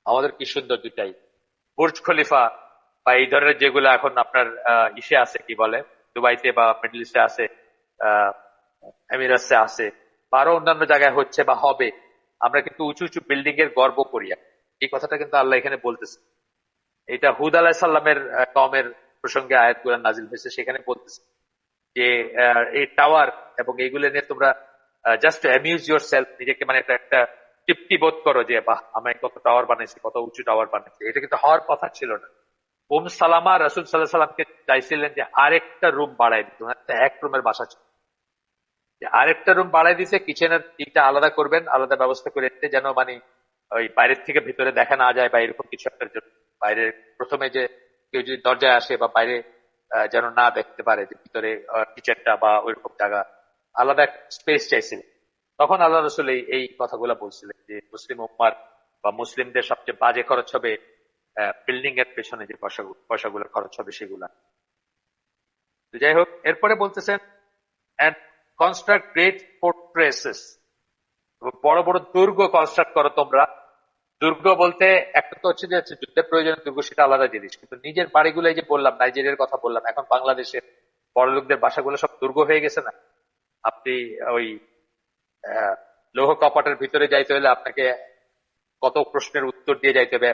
আমাদের কি সুন্দর দুটাই। বুর্জ খলিফা বা এই ধরনের যেগুলো এখন আপনার ইসে আছে, কি বলে, দুবাইতে বা মিডল ইস্টে আছে, আহ এমিরাটসে আছে, বা আরো অন্যান্য জায়গায় হচ্ছে বা হবে। আমরা কিন্তু উঁচু উঁচু বিল্ডিং এর গর্ব করি। এই কথাটা কিন্তু আল্লাহ এখানে বলতেছে। এটা হুদ আলাহিসাল্লামের কওমের প্রসঙ্গে আয়াতগুলো নাজিল হয়েছে, সেখানে বলতেছে যে এই টাওয়ার এবং এইগুলো নিয়ে তোমরা জাস্ট অ্যামিউজ ইউর সেলফ, নিজেকে মানে একটা তৃপ্তি বোধ করো যে বাহ, আমি কত টাওয়ার বানাইছি, কত উঁচু টাওয়ার বানাইছি। এটা কিন্তু হওয়ার কথা ছিল না। সালামা রাসূল সাল্লাল্লাহু আলাইহি সাল্লামকে চাইছিলেন যে আরেকটা রুম বাড়াই দিতে, এক রুমের বাসা ছিল, যে আরেকটা রুম বাড়াই দিছে, কিচেনের দিকটা আলাদা করবেন, আলাদা ব্যবস্থা করে দিতে, যেন মানে ওই বাইরের থেকে ভিতরে দেখা না যায় বা এরকম কিছু একটার জন্য। বাইরে প্রথমে যে কেউ যদি দরজায় আসে বা বাইরে যেন না দেখতে পারে যে ভিতরে কিচেনটা বা ওইরকম জায়গা, আলাদা স্পেস চাইছিলেন। তখন আল্লাহ রসুল এই কথাগুলো বলছিলেন যে মুসলিম উম্মার বা মুসলিমদের সবচেয়ে বাজে খরচ হবে বিল্ডিং এর পেছনে যে পয়সাগুলো খরচ হবে সেগুলা। তো যাই হোক, এরপরে বলতেছেন and construct great fortresses, বড় বড় দুর্গ কনস্ট্রাক্ট করো তোমরা। দুর্গ বলতে একটা তো হচ্ছে যে যুদ্ধের প্রয়োজনে দুর্গ, সেটা আলাদা জিনিস, কিন্তু নিজের বাড়িগুলো, এই যে বললাম নাইজেরিয়ার কথা বললাম, এখন বাংলাদেশের বড় লোকদের বাসাগুলো সব দুর্গ হয়ে গেছে না। আপনি ওই লৌহ কপাটের ভিতরে যাইতে হলে আপনাকে কত প্রশ্নের উত্তর দিয়ে যাইতে হবে।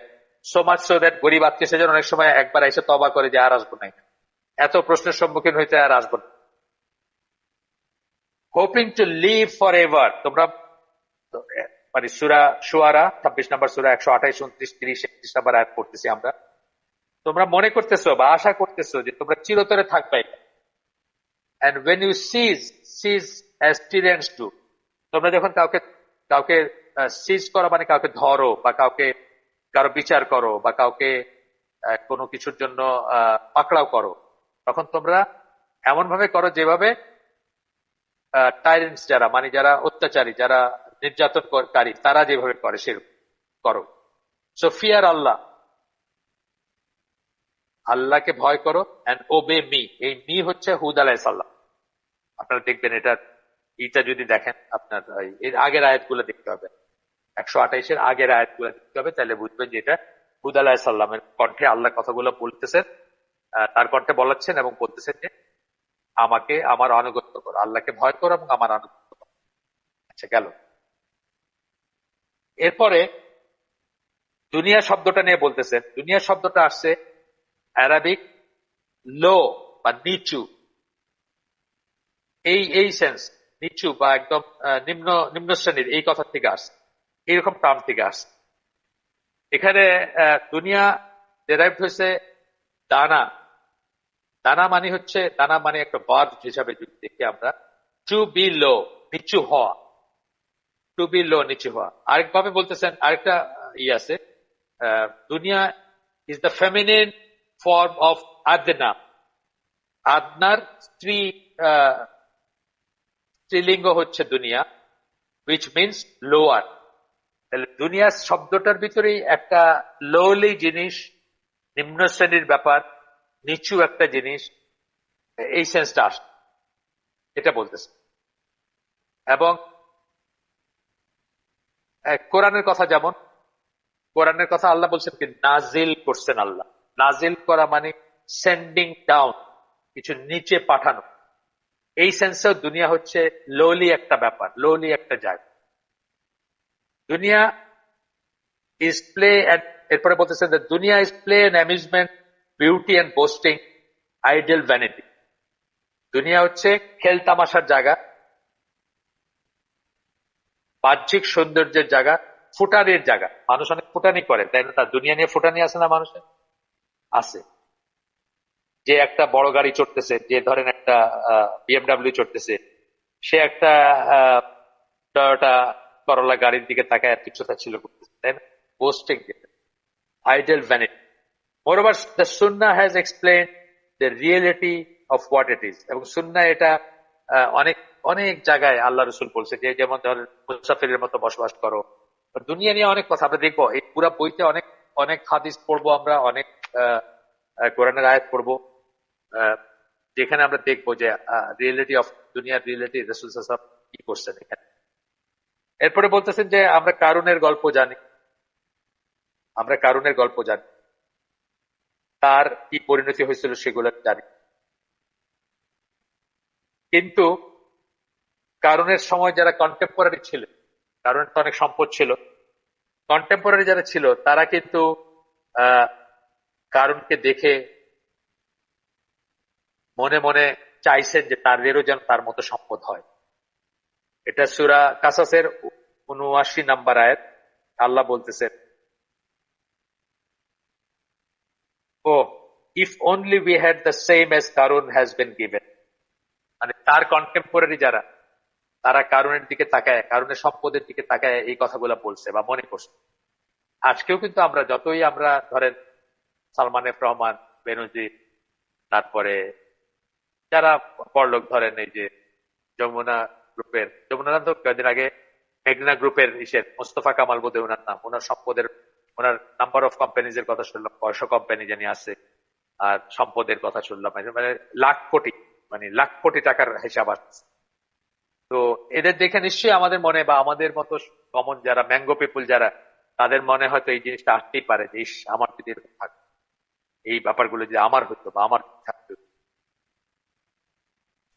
সো মাচ সো দ্যাট গরিব আত্মীয় স্বজন অনেক সময় একবার এসে তবা করে যে আর আসবো না, এত প্রশ্নের সম্মুখীন হইতে আর আসবো না। Hoping to live forever, তোমরা মানে সূরা শুআরা 26 নম্বর সূরা 128, 29, 30, 31 নম্বর আয়াত পড়তেছি আমরা। তোমরা মনে করতেছো বা আশা করতেছো যে তোমরা চিরতরে থাকবে। and when you seize as tyrants do, তোমরা যখন কাউকে সিজ করা মানে কাউকে ধরো বা কারো বিচার করো বা কাউকে কোনো কিছুর জন্য পাকড়াও করো, তখন তোমরা এমন ভাবে করো যেভাবে টাইরেন্টস, যারা মানে যারা অত্যাচারী, যারা নির্যাতনকারী, তারা যেভাবে করে সেরকম করো। সো ফিয়ার আল্লাহ, আল্লাহকে ভয় করো, এন্ড ওবে মি। এই মি হচ্ছে হুদ আলাইহিস সালাম। আপনারা দেখবেন এটা যদি দেখেন, আপনার এর আগের আয়াতগুলো দেখতে হবে, 128-এর আগের আয়াতগুলো দেখতে হবে, তাহলে বুঝবেন যে এটা হুদ আলাইহিস সালামের কণ্ঠে আল্লাহ কথাগুলো বলতেছেন, তার কণ্ঠে বলাচ্ছেন এবং বলতেছেন যে আমাকে আমার আনুগত্য করো, আল্লাহকে ভয় করো এবং আমার আনুগত্য করো। আচ্ছা, গেল। এরপরে দুনিয়া শব্দটা নিয়ে বলতেছেন। দুনিয়া শব্দটা আসছে অ্যারাবিক লো বা নিচু, এই সেন্স, নিচু বা একদম নিম্ন শ্রেণীর, এই কথা থেকে আসছে, এইরকম টার্ম থেকে আসছে। এখানে দুনিয়া ডেরাইভড হয়েছে দানা। দানা মানে একটা বার্ড হিসাবে যদি দেখি আমরা, টু বি লো, নিচু হওয়া, টু বি লো, নিচু হওয়া। আরেকভাবে বলতেছেন, আরেকটা আছে, দুনিয়া is the feminine form of আদনা। আদনার স্ত্রীলিঙ্গ হচ্ছে দুনিয়া, which means lower। তাহলে দুনিয়া শব্দটার ভিতরেই একটা লোলি জিনিস, নিম্ন শ্রেণীর ব্যাপার, নিচু একটা জিনিস, এই সেন্সটা আসে, এটা বলতেছে। এবং কোরআনের কথা, যেমন কোরআনের কথা আল্লাহ বলছেন কি নাজিল করছেন। আল্লাহ নাজিল করা মানে সেন্ডিং ডাউন, কিছু নিচে পাঠানো। এই সেন্সেও দুনিয়া হচ্ছে লোলি একটা ব্যাপার, লোলি একটা জায়গা। দুনিয়া ইজ প্লে, এরপরে বলতেছেন যে দুনিয়া is play and amusement, beauty and boasting, idle vanity. দুনিয়া হচ্ছে খেল তামাশার জায়গা, বাহ্যিক সৌন্দর্যের জায়গা, ফুটানির জায়গা। মানুষ অনেক ফুটানি করে, তাই না? তার দুনিয়া নিয়ে ফুটানি আছে না মানুষের? আছে। যে একটা বড় গাড়ি চড়তেছে, যে ধরেন একটা বিএমডাব্লিউ চড়তেছে, সে একটা টয়োটা করোলা গাড়ির দিকে তাকায় তুচ্ছতা ছিল করতেছে, তাই না? Boasting, idle vanity. Moreover the সুন্নাহ has explained the reality of what it is. এবং সুন্নাহ এটা অনেক অনেক জায়গায় আল্লাহ রসুল বলছে যে, যেমন ধরেন মুসাফিরের মতো বসবাস করো। দুনিয়া নিয়ে অনেক কথা আমরা দেখবো, এই পুরা বইতে অনেক অনেক হাদিস পড়বো আমরা, অনেক কোরআনের আয়াত পড়বো, যেখানে আমরা দেখবো যে রিয়েলিটি অফ দুনিয়ার রিয়েলিটি রাসূল সাল্লাল্লাহু আলাইহি ওয়াসাল্লাম কি করছেন এখানে। এরপরে বলতেছেন যে আমরা কারুনের গল্প জানি, আমরা কারুনের গল্প জানি, তার কি পরিণতি হয়েছিল সেগুলো জানি। কিন্তু কারুনের সময় যারা কন্টেম্পোরারি ছিল, কারুনের তো অনেক সম্পদ ছিল, কন্টেম্পোরারি যারা ছিল তারা কিন্তু আহ কারুনকে দেখে মনে মনে চাইছেন যে তাদেরও যেন তার মতো সম্পদ হয়। এটা সূরা কাসাসের ৭৯ নাম্বার আয়াত। আল্লাহ বলতেছেন, oh if only we had the same as কারুন হ্যাজ বিন গিভেন। মানে তার কন্টেম্পোরারি যারা, তারা কারুনের দিকে তাকায়, কারুনের সম্পদের দিকে তাকায় এই কথাগুলো বলছে বা মনে করছে। আজকেও কিন্তু আমরা যতই আমরা ধরেন সালমান এফ রহমান, বেনজির, তারপরে যারা বড়লোক ধরেন এই যে যমুনা গ্রুপের, যমুনা নাম তো কয়েকদিন আগে মেঘনা গ্রুপের ইসের মোস্তফা কামাল বোধ ওনার নাম, ওনার সম্পদের, ওনার নাম্বার অফ কোম্পানিজ এর কথা শুনলাম, ৬০০ কোম্পানি জানি আছে। আর সম্পদের কথা শুনলাম মানে লাখ কোটি, মানে লাখ কোটি টাকার হিসাব আছে। তো এদের দেখে নিশ্চয়ই আমাদের মনে বা আমাদের মতো কমন যারা ম্যাঙ্গো পিপুল যারা, তাদের মনে হয়তো এই জিনিসটা আসতেই পারে যে ইস, আমার যদি এরকম থাকতো, এই ব্যাপারগুলো যদি আমার হতো বা আমার থাকতো।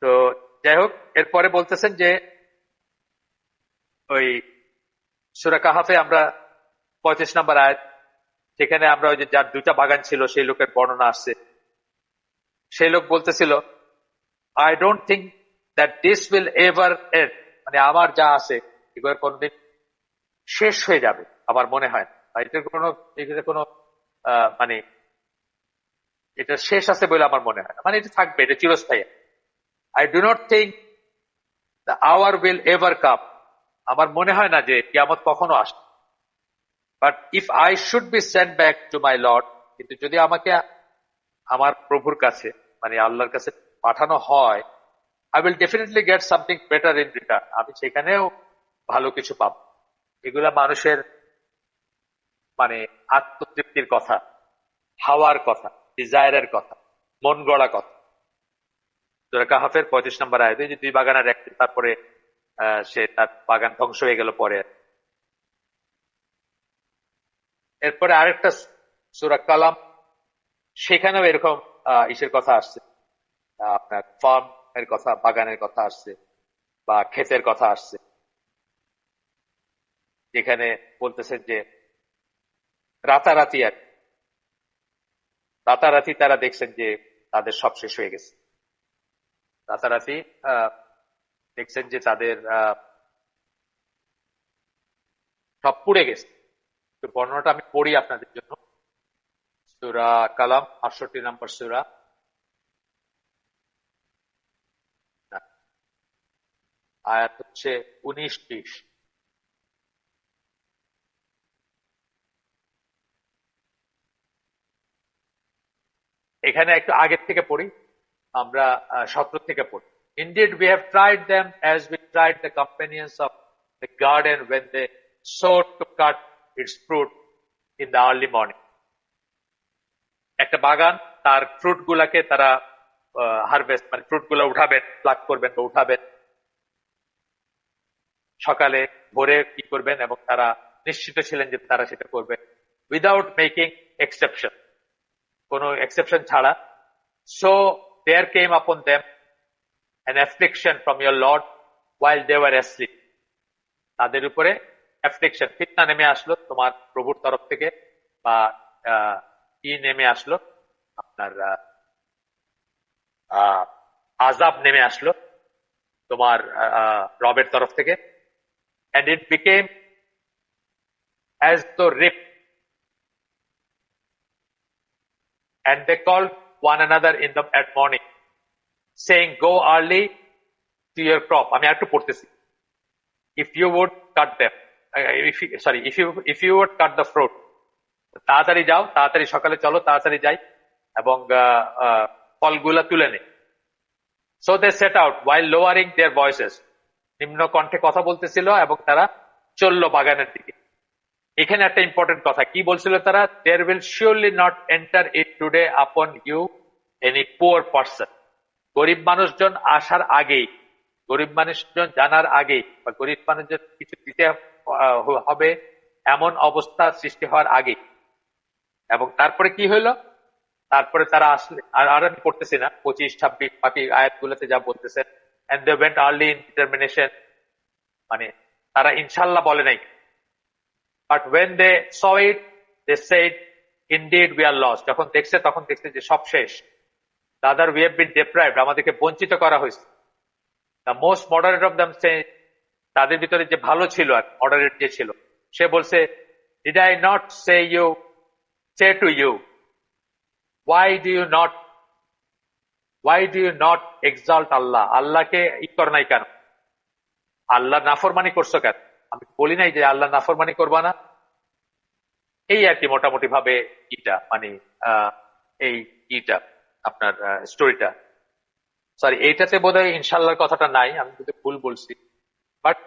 তো যাই হোক, এরপরে বলতেছেন যে ওই সূরা কাহাফে আমরা ৩৫ নম্বর আয়াত, সেখানে আমরা ওই যে যার ২টা বাগান ছিল সেই লোকের বর্ণনা আসছে। সেই লোক বলতেছিল, I don't think that this will ever end. মানে আমার যা আছে এগুলো কোনদিন শেষ হয়ে যাবে আমার মনে হয় না, বা এটার কোনো মানে এটা শেষ আছে বলে আমার মনে হয় না, মানে এটা থাকবে, এটা চিরস্থায়ী। I do not think the hour will ever come. আমার মনে হয় না যে কিয়ামত কখনো আসবে। But if I should be sent back to my lord, কিন্তু যদি আমাকে আমার প্রভুর কাছে মানে আল্লাহর কাছে পাঠানো হয়, I will definitely gate something better in return. আমি সেখানেও ভালো কিছু পাবো। এগুলা মানুষের মানে আত্মতৃপ্তির কথা, হাওয়ার কথা, ডিজায়ারের কথা, মন গড়া কথা। সূরা কাহাফের ৩৫ নম্বর আয়াতে যে ২ বাগানের এক, তারপরে সে তার বাগান ধ্বংস হয়ে গেল পরে। এরপরে আরেকটা সূরা কালাম, সেখানেও এরকম ইসের কথা আসছে, আপনার ফার্ম এর কথা, বাগানের কথা আসছে বা ক্ষেতের কথা আসছে, যেখানে বলতেছেন যে রাতারাতি আর রাতারাতি তারা দেখছেন যে তাদের সব শেষ হয়ে গেছে। রাতারাতি দেখছেন যে তাদের সব পুড়ে গেছে। তো বর্ণনাটা আমি পড়ি আপনাদের জন্য। সূরা কালাম ৬৮ নম্বর সূরা, আয়াত হচ্ছে ১৯-২০। এখানে একটু আগের থেকে পড়ি, আমরা ১৭ থেকে পড়ি। Indeed, we have tried them as we tried the companions of the garden when they sought to cut its fruit in the early morning. একটা বাগান, তার ফ্রুট গুলাকে তারা হারভেস্ট মানে ফ্রুট গুলা উঠাবেন, প্লাক করবেন বা উঠাবেন সকালে ভোরে কি করবেন, এবং তারা নিশ্চিত ছিলেন যে তারা সেটা করবে উইদাউট মেকিং এক্সেপশন, কোন এক্সেপশন ছাড়া। So there came upon them an affliction from your Lord while they were asleep. তাদের উপরে অ্যাফ্লিকশন, ফিতনা নেমে আসলো তোমার প্রভুর তরফ থেকে, বা কি নেমে আসলো, আপনার আযাব নেমে আসলো তোমার রবের তরফ থেকে। And it became as though ripped, and they called one another at morning, saying, "Go early to your crop." আমি একটু পড়তেছি। If you would cut them, if you would cut the fruit, তাড়াতাড়ি যাও, তাড়াতাড়ি সকালে চলো, তাড়াতাড়ি যাই এবং ফলগুলা তুলে নে। So they set out while lowering their voices. নিম্ন কণ্ঠে কথা বলতেছিল এবং তারা চলল বাগানের দিকে। এখানে একটা ইম্পর্টেন্ট কথা কি বলছিল তারা? There will surely not enter it today upon you any poor person. গরিব মানুষজন আসার আগেই, গরিব মানুষজন জানার আগেই বা গরিব মানুষজন কিছু দিতে হবে এমন অবস্থা সৃষ্টি হওয়ার আগে। এবং তারপরে কি হইলো? তারপরে তারা আসলে আর আমি পড়তেছি না, 25-26 বাকি আয়াতগুলোতে যা বলতেছেন, and they went early in determination, মানে তারা ইনশাল্লাহ বলে নাই, but when they saw it they said indeed we are lost. যখন দেখছে তখন দেখছে যে সব শেষ। rather we have been deprived, আমাদেরকে বঞ্চিত করা হয়েছে। the most moderate of them say, তাদের ভিতরে যে ভালো ছিল আর মডারেট যে ছিল সে বলছে, did I not say to you, why do you not exalt Allah? আল্লাহকে করো নাই কেন? আল্লাহ নাফরমানি করছো কেন? আমি বলি নাই যে আল্লাহ নাফরমানি করবা না। এই আর কি মোটামুটি ভাবে মানে এই আপনার স্টোরিটা। সরি, এইটাতে বোধহয় ইনশাল্লাহর কথাটা নাই, আমি কিন্তু ভুল বলছি, বাট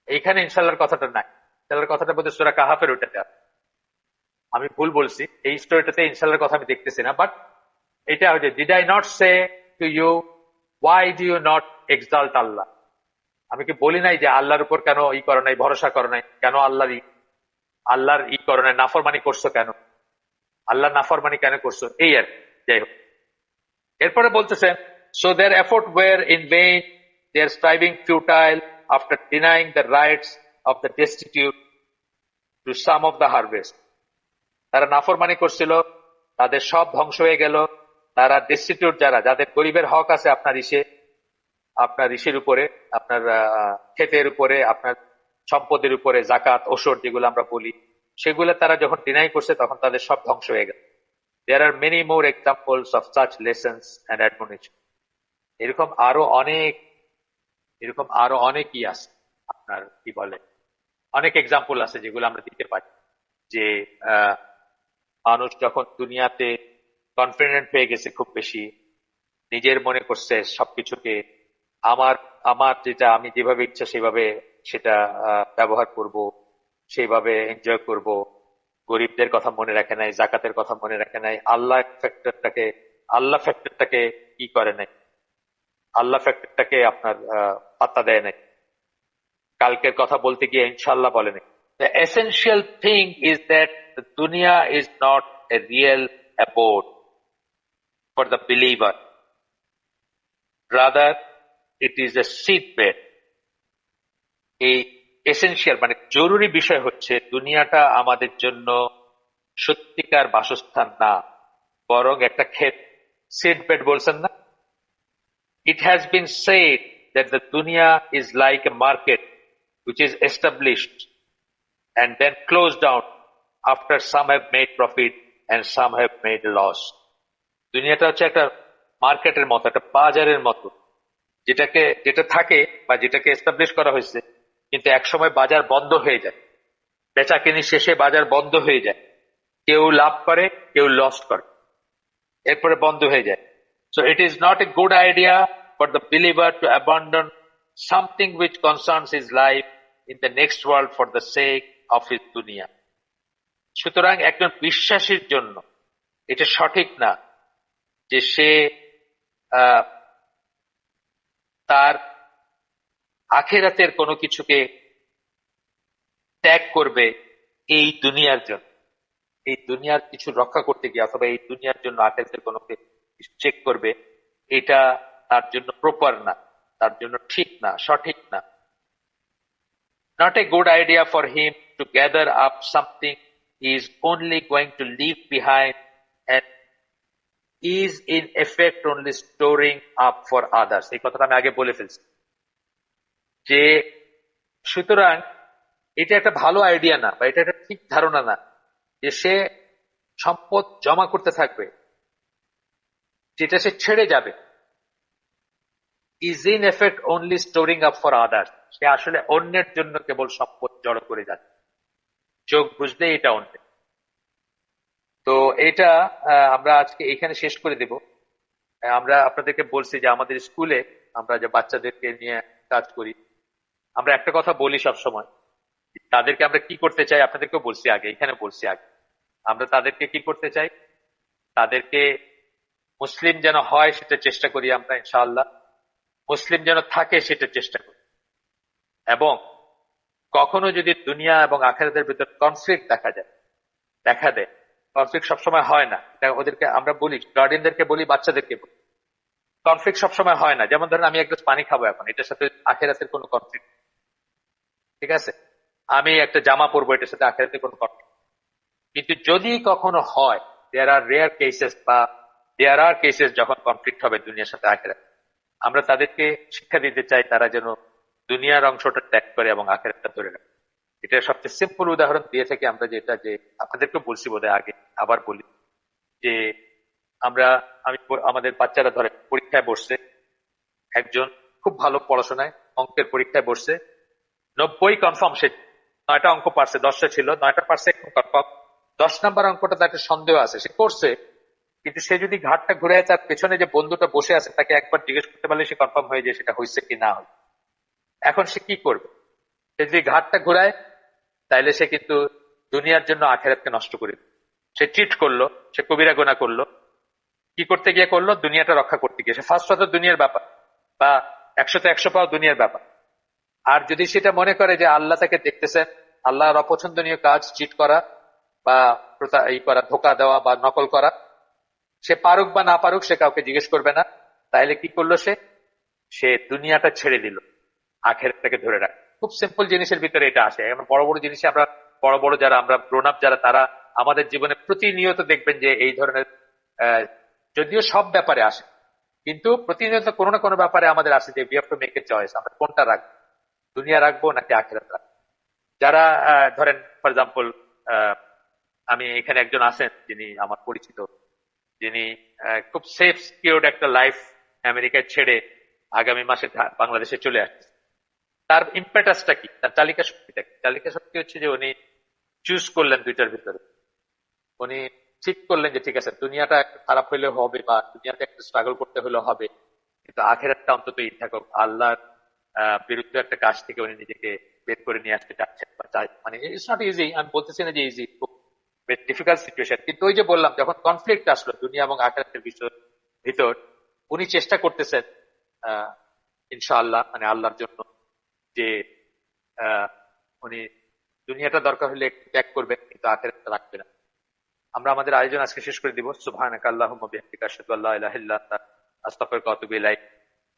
এইখানে ইনশাল্লাহর কথাটা নাই। ইনশাল্লাহর কথাটা বোধহয় সূরা কাহাফের ওইটাতে আছে। আমি ভুল বলছি, এই স্টোরিটাতে ইনশাল্লাহর কথা আমি দেখতেছি না, বাট এটা হচ্ছে did I not say to you why do you not exalt আল্লাহ? আমি কি বলি নাই যে আল্লাহর উপর কেন করো নাই, ভরসা করো নাই কেন? আল্লাহর করো নাই, নাফরমানি করছো কেন? আল্লাহ নাফরমানি কেন করছো? এই আর যাই হোক। এরপরে বলতেছেন, so their effort were in vain, their striving futile, after denying the rights of the destitute to some of the harvest. তারা নাফরমানি করছিল, তাদের সব ধ্বংস হয়ে গেল। তারা ডেস্টিটিউট, যাদের গরিবের হক আছে আপনার ঋষির উপরে, আপনার ক্ষেতের উপরে, আপনার সম্পদের উপরে, জাকাত ওসর যেগুলো আমরা বলি, সেগুলো তারা যখন ডিনাই করছে তখন তাদের সব ধ্বংস হয়ে গেল। There are many more examples of such lessons and admonition. এরকম আরো অনেকই আছে, আপনার কি বলে, অনেক এক্সাম্পল আছে যেগুলো আমরা দিতে পারি। যে মানুষ যখন দুনিয়াতে কনফিডেন্ট হয়ে গেছে খুব বেশি, নিজের মনে করছে সবকিছুকে আমার যেটা আমি যেভাবে ইচ্ছা সেভাবে সেটা ব্যবহার করব, সেইভাবে এনজয় করব, গরিবদের কথা মনে রাখে নাই, জাকাতের কথা মনে রাখে নাই, আল্লাহ ফ্যাক্টরটাকে কি করে নাই, আল্লাহ ফ্যাক্টরটাকে আপনার পাত্তা দেয় নাই, কালকের কথা বলতে গিয়ে ইনশাল্লাহ বলে নাই। The essential thing is that the dunya is not a real abode for the believer. Rather, it is a seedbed. এই এসেনশিয়াল মানে জরুরি বিষয় হচ্ছে দুনিয়াটা আমাদের জন্য সত্যিকার বাসস্থান না, বরং একটা ক্ষেত। সিডবেড বলছেন না? It has been said that the dunya is like a market which is established and then closed down after some have made profit and some have made loss. দুনিয়াটা হচ্ছে একটা মার্কেটের মতো, একটা বাজারের মতো, যেটা থাকে বা যেটাকে এস্টাবলিশ করা হয়েছে, কিন্তু একসময় বাজার বন্ধ হয়ে যায়, বেচাকেনি শেষে বাজার বন্ধ হয়ে যায়, কেউ লাভ করে কেউ লস করে, এরপরে বন্ধ হয়ে যায়। So it is not a good idea for the believer to abandon something which concerns his life in the next world for the sake of his dunya. সুতরাং একজন বিশ্বাসীর জন্য এটা সঠিক না যে সে তার আখিরাতের কোনো কিছুকে ত্যাগ করবে এই দুনিয়ার জন্য, এই দুনিয়ার কিছু রক্ষা করতে গিয়ে, অথবা এই দুনিয়ার জন্য আখিরাতের কোনো কিছু চেক করবে, এটা তার জন্য প্রপার না, তার জন্য ঠিক না, সঠিক না। Not a good idea for him to gather up something he is only going to leave behind and is in effect only storing up for others. এই কথাটা আমি আগে বলে ফেলছি যে সুতরাং এটা একটা ভালো আইডিয়া না, বা এটা একটা ঠিক ধারণা না যে সে সম্পদ জমা করতে থাকবে, যেটা সে ছেড়ে যাবে। Is in effect only storing up for others. সে আসলে অন্যের জন্য কেবল সম্পদ জড়ো করে যাচ্ছে, চোখ বুঝলে এটা অন্য। তো এটা আমরা আজকে এখানে শেষ করে দেব। আমরা আপনাদেরকে বলছি যে আমাদের স্কুলে আমরা যে বাচ্চাদেরকে নিয়ে কাজ করি, আমরা একটা কথা বলি সব সময়, তাদেরকে আমরা কি করতে চাই, আপনাদেরকেও বলছি আগে, এখানে বলছি আগে, আমরা তাদেরকে কি করতে চাই, তাদেরকে মুসলিম যেন হয় সেটা চেষ্টা করি আমরা ইনশাআল্লাহ, মুসলিম যেন থাকে সেটা চেষ্টা করি। এবং কখনো যদি দুনিয়া এবং আখেরাতের ভিতর কনফ্লিক্ট দেখা দেয়, কনফ্লিক্ট সবসময় হয় না, এটা ওদেরকে আমরা বলি, গার্ডিয়ানদেরকে বলি, বাচ্চাদেরকে বলি, কনফ্লিক্ট সবসময় হয় না। যেমন ধরেন আমি এক গ্লাস পানি খাবো এখন, এটার সাথে আখেরাতের কোনো কনফ্লিক্ট, ঠিক আছে, আমি একটা জামা পরবো, এটার সাথে আখেরাতের কোনো কনফ্লিক্ট। কিন্তু যদি কখনো হয়, দেয়ার আর রেয়ার কেসেস, বা দেয়ার আর কেসেস যখন কনফ্লিক্ট হবে দুনিয়ার সাথে আখেরাত, আমরা তাদেরকে শিক্ষা দিতে চাই তারা যেন দুনিয়ার অংশটা ত্যাগ করে এবং আখেরাতটা ধরে রাখে। এটা সবচেয়ে সিম্পল উদাহরণ দিয়ে থাকি আমরা, যেটা যে আপনাদেরকে বলছি বোধহয় আগে, আবার বলি যে আমাদের বাচ্চারা ধরে পরীক্ষায় বসছে, একজন খুব ভালো পড়াশোনায় অঙ্কের পরীক্ষায় বসছে, 90 কনফার্ম, সে 9টা অঙ্ক পারছে, 10টা ছিল, 9টা পারছে কনফার্ম, 10 নম্বর অঙ্কটা তার একটা সন্দেহ আছে, সে করছে, কিন্তু সে যদি ঘাটটা ঘুরে তার পেছনে যে বন্ধুটা বসে আছে তাকে একবার জিজ্ঞেস করতে পারলে সে কনফার্ম হয়ে যায় সেটা হয়েছে কি না হয়। এখন সে কি করবে? সে যদি ঘাটটা ঘুরায় তাইলে সে কিন্তু দুনিয়ার জন্য আখেরাতকে নষ্ট করে দিবে। সে চিট করলো, সে কবিরা গুনাহ করলো, কি করতে গিয়ে করলো? দুনিয়াটা রক্ষা করতে গিয়ে। সে ফার্স্ট হয়তো দুনিয়ার ব্যাপার, বা 100তে 100 পাওয়া দুনিয়ার ব্যাপার। আর যদি সেটা মনে করে যে আল্লাহ তাকে দেখতেছেন, আল্লাহর অপছন্দনীয় কাজ চিট করা বা ধোকা দেওয়া বা নকল করা, সে পারুক বা না পারুক সে কাউকে জিজ্ঞেস করবে না, তাইলে কি করলো? সে দুনিয়াটা ছেড়ে দিল, আখেরাতটাকে ধরে রাখ। খুব সিম্পল জিনিসের ভিতরে এটা আসে। আমরা বড় বড় জিনিসে আমরা বড় বড় যারা আমরা গ্রোন আপ যারা, তারা আমাদের জীবনে প্রতিনিয়ত দেখবেন যে এই ধরনের, যদিও সব ব্যাপারে আসে, কিন্তু প্রতিনিয়ত কোনো না কোনো ব্যাপারে আমাদের আসে যে we have to make a choice, আমরা কোনটা রাখবো, দুনিয়া রাখবো নাকি আখেরাত রাখবো। যারা ধরেন ফর এক্সাম্পল, আমি এখানে একজন আছেন যিনি আমার পরিচিত, যিনি খুব সেফ সিকিউরড একটা লাইফ আমেরিকায় ছেড়ে আগামী মাসে বাংলাদেশে চলে আসছে। তার ইম্পেটাসটা কি, তার চালিকা শক্তিটা কি? চালিকা শক্তি হচ্ছে যে উনি চুজ করলেন দুইটার ভিতরে, উনি ঠিক করলেন যে ঠিক আছে, দুনিয়াটা একটু খারাপ হইলেও হবে, বা দুনিয়াতে একটু স্ট্রাগল করতে হলেও হবে, কিন্তু আখেরাতটা অন্তত ই থাকুক। আল্লাহর বিরুদ্ধে একটা কাজ থেকে উনি নিজেকে বের করে নিয়ে আসতে চাচ্ছেন বা চাই, মানে ইটস নট ইজি, আমি বলতেছি না যে ইজি, খুব ডিফিকাল্ট সিচুয়েশন। কিন্তু ওই যে বললাম, যখন কনফ্লিক্ট আসলো দুনিয়া এবং আখেরাতের বিষয় ভিতর, উনি চেষ্টা করতেছেন ইনশাআল্লাহ, মানে আল্লাহর জন্য, যে উনি দুনিয়াটা দরকার হলে একটু ত্যাগ করবেন, কিন্তু আখেরাতটা রাখবে না। আমরা আমাদের আয়োজন আজকে শেষ করে দিব। সুবহানাকা আল্লাহুম্মা বিহামদিকা আশহাদু আল্লা ইলাহা ইল্লা আনতা আস্তাগফিরুকা ওয়া আতুবু ইলাইক।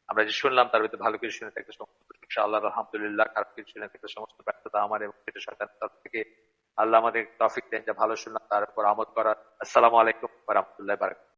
আমরা যে শুনলাম তার ভিতরে ভালো কিছু শুনে থাকতে সমস্ত প্রশংসা আল্লাহর, আলহামদুলিল্লাহ। খারাপ কিছু শুনে থাকতে সমস্ত ব্যর্থতা আমার এবং সেটা শয়তানের তরফ থেকে। আল্লাহ আমাদের তৌফিক দেন, যা ভালো শুনলাম তার উপর আমল করার। আসসালামু আলাইকুম ওয়া রাহমাতুল্লাহি ওয়া বারাকাতুহু।